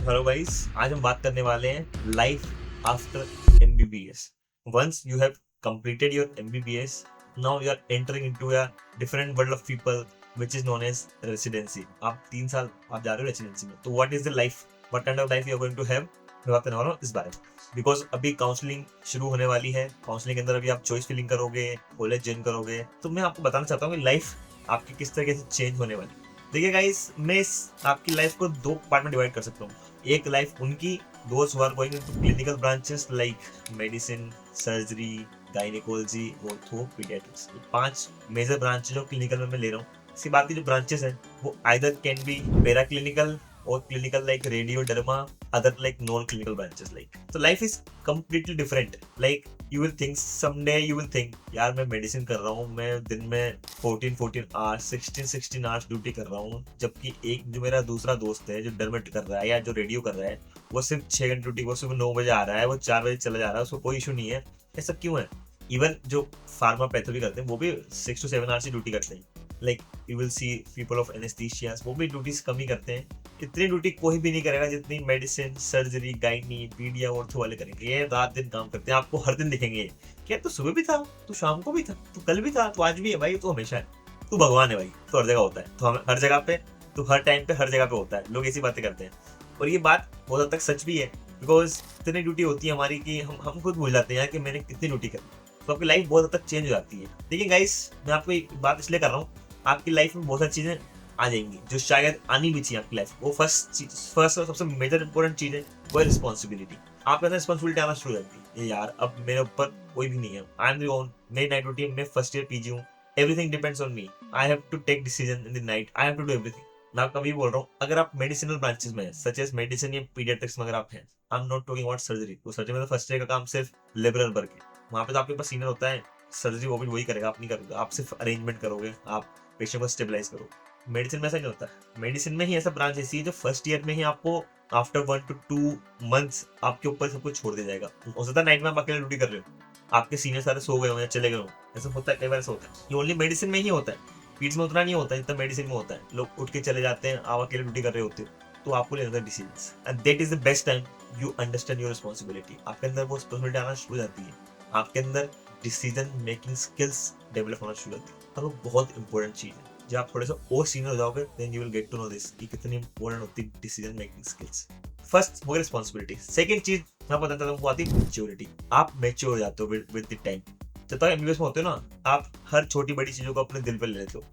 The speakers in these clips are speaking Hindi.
हेलो गाइस, आज हम बात करने वाले हैं life after MBBS. Once you have completed your MBBS, now you are entering into a different world of people which is known as residency। आप 3 साल आप जा रहे हो रेसिडेंसी में, तो what is the life, what kind of life you are going to have, मैं बात करने वाला हूँ इस बारे में। बिकॉज अभी काउंसलिंग शुरू होने वाली है। काउंसलिंग के अंदर अभी आप चॉइस फिलिंग करोगे, कॉलेज ज्वाइन करोगे, तो मैं आपको बताना चाहता हूँ कि लाइफ आपकी किस तरीके से चेंज होने वाली है। देखिए गाइस, मैं इस आपकी लाइफ को 2 पार्ट में डिवाइड कर सकता हूँ। एक लाइफ उनकी दोस्त who are going into clinical branches like medicine, surgery, gynaecology, ortho, paediatrics. 5 major branches जो क्लिनिकल में मैं ले रहा हूँ। इसके बाद की जो ब्रांचेस हैं वो either can be para clinical or clinical like radio, derma, other like non clinical branches like. तो life is completely different. Like you will think someday, you will think यार मैं मेडिसिन कर रहा हूँ, मैं दिन में 14 आवर्स 16 आवर्स ड्यूटी कर रहा हूँ, जबकि एक जो मेरा दूसरा दोस्त है जो डर्मेट कर रहा है या जो रेडियो कर रहा है वो सिर्फ 6 घंटे ड्यूटी, वो सुबह 9 बजे आ रहा है, वो 4 बजे चला जा रहा है, उसको कोई इशू नहीं है। ऐसा क्यों है? इवन जो फार्मा पैथोलॉजी करते हैं वो भी 6 to 7 आवर्स की ड्यूटी करते हैं। Like you will see people of anaesthesias, वो भी ड्यूटीज कम ही करते हैं। इतनी ड्यूटी कोई भी नहीं करेगा जितनी मेडिसिन, सर्जरी, गाइनी, पीडिया, ऑर्थो वाले करेंगे। ये रात दिन काम करते हैं, आपको हर दिन दिखेंगे। क्या तू सुबह भी था, तू शाम को भी था, तू कल भी था, तू आज भी है भाई, तू हमेशा है, तू भगवान है भाई, तो हर जगह होता है, तो हर जगह पे, तो हर टाइम पे, हर जगह पे होता है। लोग ऐसी बातें करते हैं और ये बात बहुत हद तक सच भी है। बिकॉज इतनी ड्यूटी होती है हमारी कि हम खुद भूल जाते हैं कि मैंने कितनी ड्यूटी करी। तो आपकी लाइफ बहुत हद तक चेंज हो जाती है। देखिए गाइस, मैं आपको एक बात इसलिए कर रहा हूँ, आपकी लाइफ में बहुत सारी चीजें आ जाएंगी जो शायद आनी भी चाहिए आपकी लाइफ। वो फर्स्ट और सबसे मेजर इंपॉर्टेंट चीज है वो है रिस्पॉन्सिबिलिटी। आपके अंदर रिस्पॉन्सिबिलिटी आना शुरू हो जाती है। ये यार अब मेरे ऊपर कोई भी नहीं है, आई एम द ओन, मेरी नाइट ड्यूटी है, मैं फर्स्ट ईयर पीजी हूँ, everything depends on me, I have to take decision in the night, I have to do everything. मैं आपको अभी बोल रहा हूँ, अगर आप मेडिसिनल ब्रांचेस में हैं, सच एज मेडिसिन या पीडियाट्रिक्स में अगर आप हैं, I am not talking about surgery. तो सर्जरी में तो फर्स्ट ईयर का काम सिर्फ लेबरर वर्क है, वहाँ पे तो आपके पास सीनियर होता है। सर्जरी वो भी वही करेगा, आप नहीं करोगे, आप सिर्फ अरेंजमेंट करोगे, आप पेशेंट को स्टेबलाइज करो। मेडिसिन में ऐसा नहीं होता। मेडिसिन में ही ऐसा ब्रांच ऐसी है जो फर्स्ट ईयर में ही आपको आफ्टर 1 to 2 मंथ्स आपके ऊपर सब कुछ छोड़ दिया जाएगा। हो सकता है नाइट में आप अकेले ड्यूटी कर रहे हो, आपके सीनियर सारे सो गए हो या चले गए हो, ऐसा होता है, कई बार ऐसा होता है। ये ओनली मेडिसिन में ही होता है, पीड्स में उतना नहीं होता जितना मेडिसिन में होता है। लोग उठ के चले जाते हैं, आप अकेले ड्यूटी कर रहे होते हो, तो आपको लेना decision, and that is the best time you understand your responsibility. आपके अंदर वो रिस्पॉन्सिबिलिटी आना शुरू हो जाती है, आपके अंदर डिसीजन मेकिंग स्किल्स डेवलप होना शुरू होती है, और वो बहुत इंपॉर्टेंट चीज है। जब आप थोड़े से और सीनियर हो जाओगे then you will get to know this कि कितनी इंपॉर्टेंट होती है डिसीजन मेकिंग स्किल्स। फर्स्ट हो गया रिस्पॉन्सिबिलिटी। सेकंड चीज मैं बताता हूँ, वो आती है मैच्योरिटी। आप मैच्योर हो जाते हो विद द टाइम। जब तक एमबीबीएस में होते हो ना, आप हर छोटी बड़ी चीजों को अपने दिल पे ले लेते हो।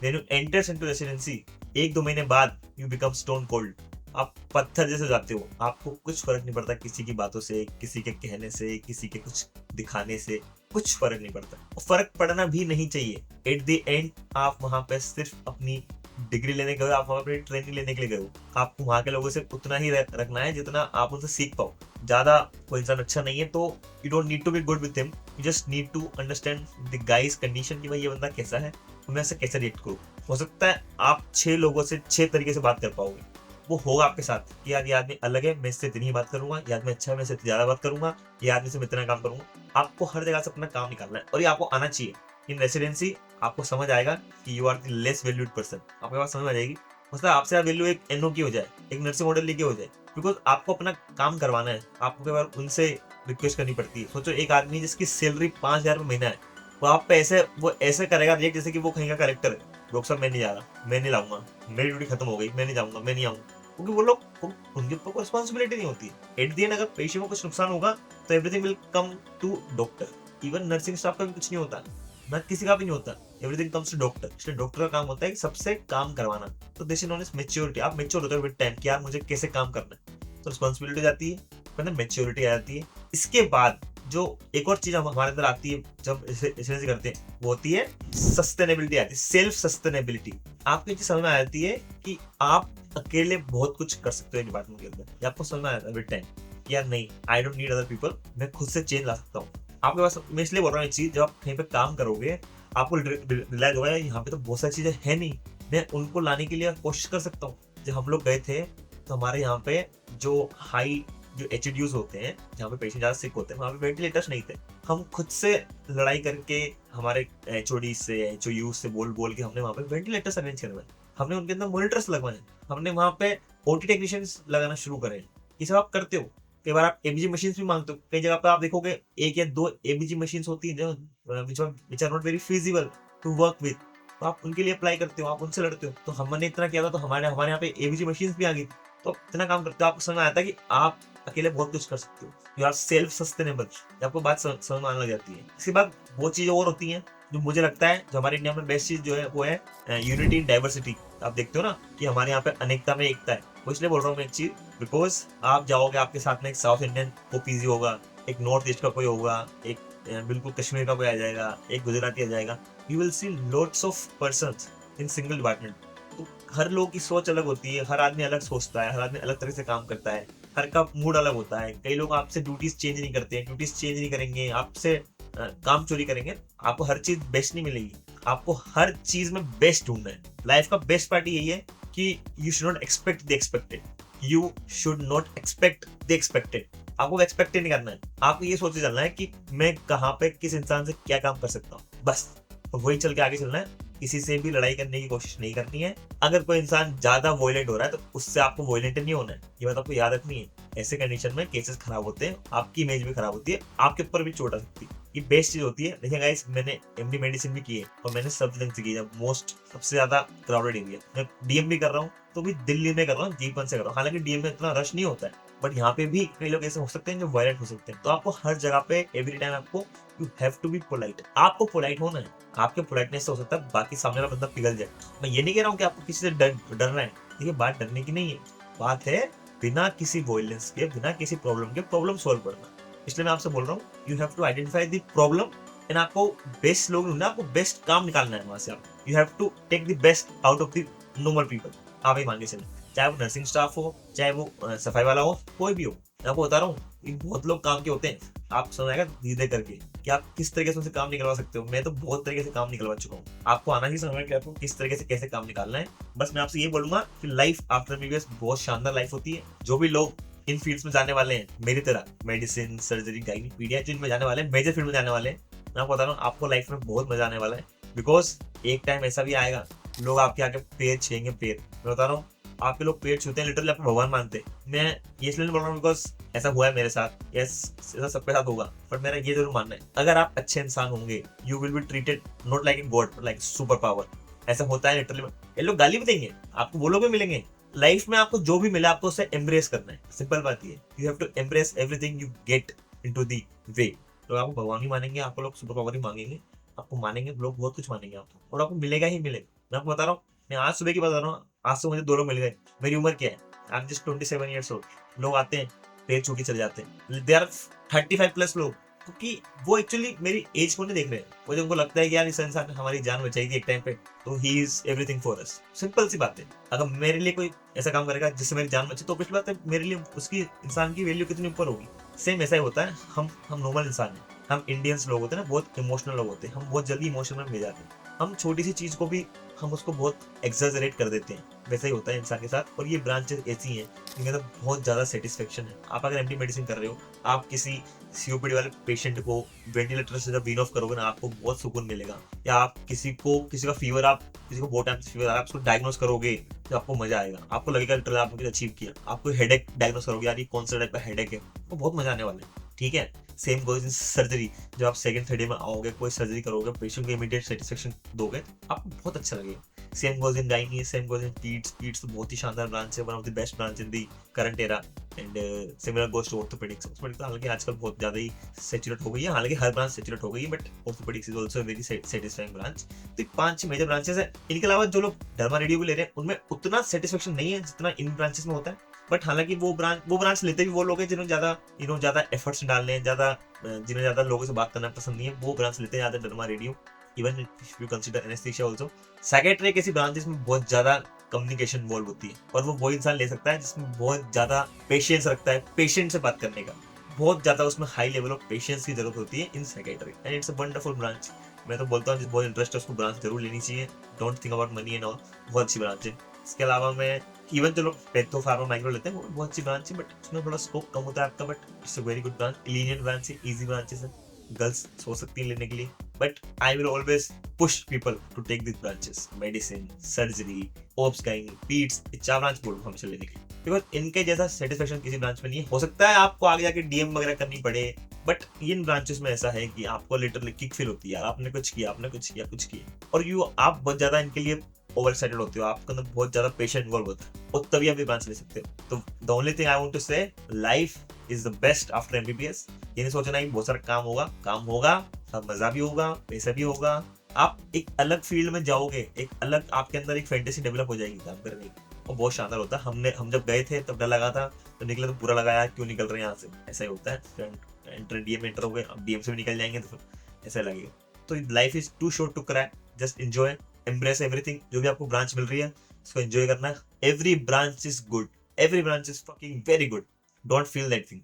Then you enters into residency, 1-2 महीने बाद यू बिकम स्टोन कोल्ड। आप पत्थर जैसे जाते हो, आपको कुछ फर्क नहीं पड़ता किसी की बातों से, किसी के कहने से, किसी के कुछ दिखाने से, कुछ फर्क नहीं पड़ता। फर्क पड़ना भी नहीं चाहिए। एट द एंड आप वहां पे सिर्फ अपनी डिग्री लेने गए हो, आप वहां पर ट्रेनिंग लेने के लिए गए हो। आपको वहां के लोगों से उतना ही रखना है जितना आप उनसे सीख पाओ। ज्यादा कोई इंसान अच्छा नहीं है तो you don't need to be good with him, you just need to understand the guy's condition कि भाई ये बंदा कैसा है, मैं इससे कैसे रिएक्ट करूँ। हो सकता है आप 6 लोगों से 6 तरीके से बात कर पाओगे। वो होगा आपके साथ कि यार ये आदमी अलग है, मैं इससे इतनी ही बात करूंगा, ये आदमी अच्छा है, मैं इससे ज्यादा बात करूंगा, ये आदमी से मैं इतना काम करूंगा। आपको हर जगह से अपना काम निकालना है और ये आपको आना चाहिए। इन रेसिडेंसी आपको समझ आएगा कि you are the less valued person, आपके पास समझ आ जाएगी। मतलब आपसे वैल्यू एक एनओ की हो जाए, एक नर्सिंग मॉडल लेके हो जाए, बिकॉज आपको अपना काम करवाना है। आपको कई बार उनसे रिक्वेस्ट करनी पड़ती है। सोचो एक आदमी जिसकी सैलरी 5,000 महीना है, वो आप पे ऐसे वो ऐसे करेगा रिएक्ट जैसे कि वो कहीं का करेक्टर है। डॉक्टर साहब मैं नहीं जा रहा, मैं नहीं लाऊंगा, मेरी ड्यूटी खत्म हो गई, मैं नहीं जाऊंगा, मैं नहीं आऊंगा, क्योंकि वो लोग उनके ऊपर कोई रिस्पॉन्सिबिलिटी नहीं होती। एट द एंड अगर पेशेंट को कुछ नुकसान होगा तो everything will come to doctor. Even nursing staff का भी कुछ नहीं होता, ना किसी का भी नहीं होता, एवरीथिंग कम्स टू डॉक्टर। इसलिए डॉक्टर का काम होता है कि सबसे काम करवाना। तो this is known as maturity. आप मैच्योर होते हो विद टाइम कि यार मुझे कैसे काम करना है, तो रिस्पॉन्सिबिलिटी जाती है, मतलब मैच्योरिटी आ जाती है। इसके बाद जो एक और चीज हमारे अंदर आती है जब इसे करते हैं, वो होती है सस्टेनेबिलिटी आती है, सेल्फ सस्टेनेबिलिटी। आपको चीज समझ में आ जाती है कि आप अकेले बहुत कुछ कर सकते हो डिपार्टमेंट के अंदर। ये आपको समझ में आ जाता है विद टाइम, यार नहीं, I don't need other people, मैं खुद से चेंज ला सकता हूँ। आपके पास, मैं इसलिए बोल रहा हूँ ये चीज, जब आप कहीं पे काम करोगे आपको रियलाइज होगा यहाँ पे तो बहुत सारी चीजें है नहीं, मैं उनको लाने के लिए कोशिश कर सकता हूँ। जब हम लोग गए थे तो हमारे यहाँ पे जो हाई जो एचडीयूज होते हैं, जहाँ पे पेशेंट ज्यादा सिक होते हैं, वहाँ पे वेंटिलेटर्स नहीं थे। हम खुद से लड़ाई करके हमारे एचओडी से, एचओयू से बोल बोल के हमने वहाँ पे वेंटिलेटर्स अरेंज करवाए, हमने उनके अंदर मॉनिटर्स लगवाए, हमने वहाँ पे ओटी टेक्नीशियंस लगाना शुरू करें। ये सब आप करते हो। कई बार आप एबीजी मशीन भी मांगते हो। कई जगह पे आप देखोगे 1 या 2 एबीजी मशीन होती है जो which are not very feasible to work with, तो आप उनके लिए अप्लाई करते हो, आप उनसे लड़ते हो। तो हमने इतना किया था तो हमारे हमारे यहाँ पे एबीजी मशीन भी आ गई। तो इतना काम करते हो, आपको समझ में आता है कि आप अकेले बहुत कुछ कर सकते हो। You are self sustainable. आपको बात समझ में आने लग जाती है। इसके बाद वो चीजें और होती हैं जो मुझे लगता है जो हमारे इंडिया में बेस्ट चीज जो है वो है यूनिटी इन डाइवर्सिटी। आप देखते हो ना कि हमारे यहाँ पे अनेकता में एकता है। वो इसलिए बोल रहा हूँ मैं एक चीज, बिकॉज आप जाओगे, आपके साथ में एक साउथ इंडियन को पीजी होगा, एक नॉर्थ ईस्ट का कोई होगा, एक बिल्कुल कश्मीर का कोई आ जाएगा, एक गुजराती आ जाएगा। You will C lots of persons in single department. तो हर लोग की सोच अलग होती है, हर आदमी अलग सोचता है, हर आदमी अलग तरह से काम करता है, हर का मूड अलग होता है। कई लोग आपसे ड्यूटीज चेंज नहीं करते हैं, ड्यूटीज चेंज नहीं करेंगे, आपसे काम चोरी करेंगे। आपको हर चीज बेस्ट नहीं मिलेगी। आपको हर चीज में बेस्ट ढूंढना है। लाइफ का बेस्ट पार्ट यही है कि you should not expect the expected, you should not expect the expected. आपको एक्सपेक्ट नहीं करना है। आपको ये सोच चलना है कि मैं कहाँ पे किस इंसान से क्या काम कर सकता हूँ, बस वही चल के आगे चलना है। किसी से भी लड़ाई करने की कोशिश नहीं करनी है। अगर कोई इंसान ज्यादा वॉयलेंट हो रहा है तो उससे आपको वॉयलेंट नहीं होना है। ये बात आपको याद रखनी है। ऐसे कंडीशन में केसेस खराब होते हैं, आपकी इमेज भी खराब होती है, आपके ऊपर भी चोट आ सकती है। ये बेस्ट चीज होती है। देखिए गाइस, मैंने एमडी मेडिसिन भी की है और मैंने सब जगह से की है, मोस्ट सबसे ज्यादा क्राउडेड एरिया। मैं डीएम भी कर रहा हूँ तो भी दिल्ली में कर रहा हूँ, G1 से कर रहा हूँ। हालांकि डीएम में इतना रश नहीं होता है, बट यहाँ पे भी कई लोग ऐसे हो सकते हैं जो वायलेंट हो सकते हैं। तो आपको हर जगह पे एवरी टाइम आपको you have to be polite. आपको पोलाइट होना है। आपके पोलाइटनेस से हो सकता है बाकी सामने वाला बंदा पिघल जाए। मैं ये नहीं कह रहा हूँ कि आपको किसी से डरना है। देखिए, बात डरने की नहीं है, बात है बिना किसी वॉयलेंस के, बिना किसी प्रॉब्लम के प्रॉब्लम सॉल्व करना। इसलिए मैं आपसे बोल रहा हूँ, you have to identify the problem and आपको बेस्ट लोग ढूंढना, आपको बेस्ट काम निकालना है वहां से। आप you have to take the best out of the normal people. आप ही मान के चलें, चाहे वो नर्सिंग स्टाफ हो, चाहे वो सफाई वाला हो, कोई भी हो। मैं आपको बता रहा हूँ, बहुत लोग काम के होते हैं। आप समझाएगा धीरे करके कि आप किस तरीके से उनसे काम निकलवा सकते हो। मैं तो बहुत तरीके से काम निकलवा चुका हूँ। आपको आना ही समझ कि आपको किस तरीके से कैसे काम निकालना है। बस मैं आपसे ये बोलूंगा कि लाइफ आफ्टर एमबीबीएस बहुत शानदार लाइफ होती है। जो भी लोग इन फील्ड्स में जाने वाले हैं, मेरी तरह मेडिसिन, सर्जरी, गायनीक, जो इनमें जाने वाले हैं, मेजर फील्ड में जाने वाले हैं, मैं आपको बता रहा हूँ आपको लाइफ में बहुत मजा आने वाला है। बिकॉज एक टाइम ऐसा भी आएगा, लोग आपके आगे पैर छेंगे। पैर, मैं बता रहा हूँ, आपके लोग पेड़ छूते हैं, लिटरली आपको भगवान मानते हैं। मैं ये इसलिए बोल रहा हूँ बिकॉज ऐसा हुआ है मेरे साथ, ऐसा सबके साथ होगा। पर मेरा ये जरूर मानना है, अगर आप अच्छे इंसान होंगे, you will be treated not like a god but like super power. ऐसा होता है लिटरली। ये लोग गाली भी देंगे, आपको वो लोग भी मिलेंगे। लाइफ में आपको जो भी मिला आपको उसे एम्ब्रेस करना है। सिंपल बात ये, you have to embrace everything you get into the way. तो आपको भगवान ही मानेंगे, आपको लोग सुपर पावर ही मांगेंगे, आपको मानेंगे लोग, बहुत कुछ मानेंगे आपको, और आपको मिलेगा ही मिलेगा। मैं आपको बता रहा हूँ, मैं आज सुबह की बता रहा हूँ, आज तो मुझे 2 लोग मिल गए। मेरी उम्र क्या है, I am just 27 years old. लोग आते हैं, पेड़ छू के चले जाते हैं। दे आर 35 प्लस लोग, क्योंकि वो एक्चुअली मेरी एज को नहीं देख रहे हैं। वो जो उनको लगता है कि यार इस इंसान ने हमारी जान बचाई थी एक टाइम पे, तो he is everything for us. Simple सी बात है। अगर मेरे लिए कोई ऐसा काम करेगा जिससे मेरी जान बचे, तो पिछली बात है मेरे लिए उसकी इंसान की वैल्यू कितनी ऊपर होगी। सेम ऐसा ही होता है। हम नॉर्मल इंसान हैं। हम इंडियंस लोग होते हैं ना, बहुत इमोशनल लोग होते हैं। हम बहुत जल्दी इमोशन में मिल जाते हैं। हम छोटी सी चीज को भी हम उसको बहुत एक्सैजरेट कर देते हैं। वैसा ही होता है इंसान के साथ। और ये ब्रांचेस ऐसी हैं जिनके अंदर बहुत ज्यादा सेटिस्फेक्शन है। आप अगर एमडी मेडिसिन कर रहे हो, आप किसी सीओपीडी वाले पेशेंट को वेंटिलेटर से जब वीन ऑफ करोगे ना, आपको बहुत सुकून मिलेगा। या आप किसी का फीवर, आप किसी को बहुत टाइम से फीवर आ रहा है, आप उसको डायग्नोस करोगे तो आपको मजा आएगा। आपको लगेगा लिटरली आपने कुछ अचीव किया। आपको हेडेक डायग्नोस करोगे, यार ये कौन सा टाइप का हेडेक है, तो बहुत मजा आने वाला है। ठीक है। Same goes in surgery. जब आप सेकंड थर्ड में आओगे, कोई सर्जरी करोगे, पेशेंट को इमीडिएट सेटिस्फेक्शन दोगे, आपको बहुत अच्छा लगेगा। Same goes in gynae, same goes in paeds. Paeds तो बहुत ही शानदार ब्रांच है, one of the best branch in the current era. And similar goes to orthopaedics. Orthopaedics हालांकि आजकल बहुत ज्यादा ही सेचुरेट हो गई है, हालांकि हर ब्रांच सेचुरेट हो गई है, but orthopaedics is also very satisfying branch. तो 5 मेजर ब्रांचेस है। इनके अलावा जो लोग डर्मा रेडियो भी ले रहे हैं, उनमें उतना सेटिस्फेक्शन नहीं है जितना इन ब्रांचेस में होता है। बट हालांकि वो ब्रांच लेते भी वो लोग हैं जिन्होंने ज्यादा एफर्ट्स डालने हैं, जिन्हें ज्यादा लोगों से बात करना पसंद नहीं है, वो ब्रांच लेते हैं ज्यादा derma radio. Even if you consider anaesthesia also. Psychiatry एक ऐसी ब्रांच जिसमें बहुत ज्यादा कम्युनिकेशन इन्वॉल्व होती है, और वो इंसान ले सकता है जिसमें बहुत ज्यादा पेशेंस रखता है, पेशेंट से बात करने का। बहुत ज्यादा उसमें हाई लेवल ऑफ पेशेंस की जरूरत होती है in psychiatry, and it's a wonderful branch. मैं तो बोलता हूँ जिस बहुत इंटरेस्ट है उसको ब्रांच जरूर लेनी चाहिए। Don't think about money and all, बहुत अच्छी ब्रांच है। इसके अलावा मैं इवन जो लोग पेथो फार्मा माइक्रो लेते हैं, वो बहुत अच्छी ब्रांच है, बट उसमें थोड़ा स्कोप कम होता है आपका, but it's a very good branch. Lenient branch है, इजी ब्रांचेस है, गर्ल्स हो सकती है लेने के लिए। But I will always push people to take this branches. Medicine, surgery, obs, gynae, peds, ये 4 ब्रांच बोलूँ हमेशा लेने के लिए। बिकॉज इनके जैसा सेटिस्फेक्शन किसी ब्रांच में नहीं है। हो सकता है आपको आगे जाके डीएम वगैरह करनी पड़े, बट इन ब्रांचेस में ऐसा है कि आपको लिटरली किक फील होती है, यार आपने कुछ किया, आपने कुछ किया, कुछ किया, और आप बहुत ज्यादा इनके लिए ओवर एक्साइटेड होते हो, आपके अंदर बहुत ज्यादा पेशेंट इन्वॉल्व होता है, और तभी आप ये ब्रांच ले सकते हो। तो the only thing I want to say, life is the best after MBBS. ये नहीं सोचना कि बहुत सारा काम होगा, सब मजा भी होगा, पैसा भी होगा, आप एक अलग फील्ड में जाओगे, एक अलग आपके अंदर एक फैंटेसी डेवलप हो जाएगी काम करने की, और बहुत शानदार होता है। हम जब गए थे तब डर लगा था, तो निकले तो बुरा लगा, यार क्यों निकल रहे हैं यहाँ से, ऐसा ही होता है। डीएम एंटर हो गए, अब डीएम से भी निकल जाएंगे तो फिर ऐसा लगेगा। तो life is too short to cry, just enjoy, embrace everything. जो भी आपको ब्रांच मिल रही है उसको एंजॉय करना है। Every branch is good, every branch is fucking very good, don't feel that thing.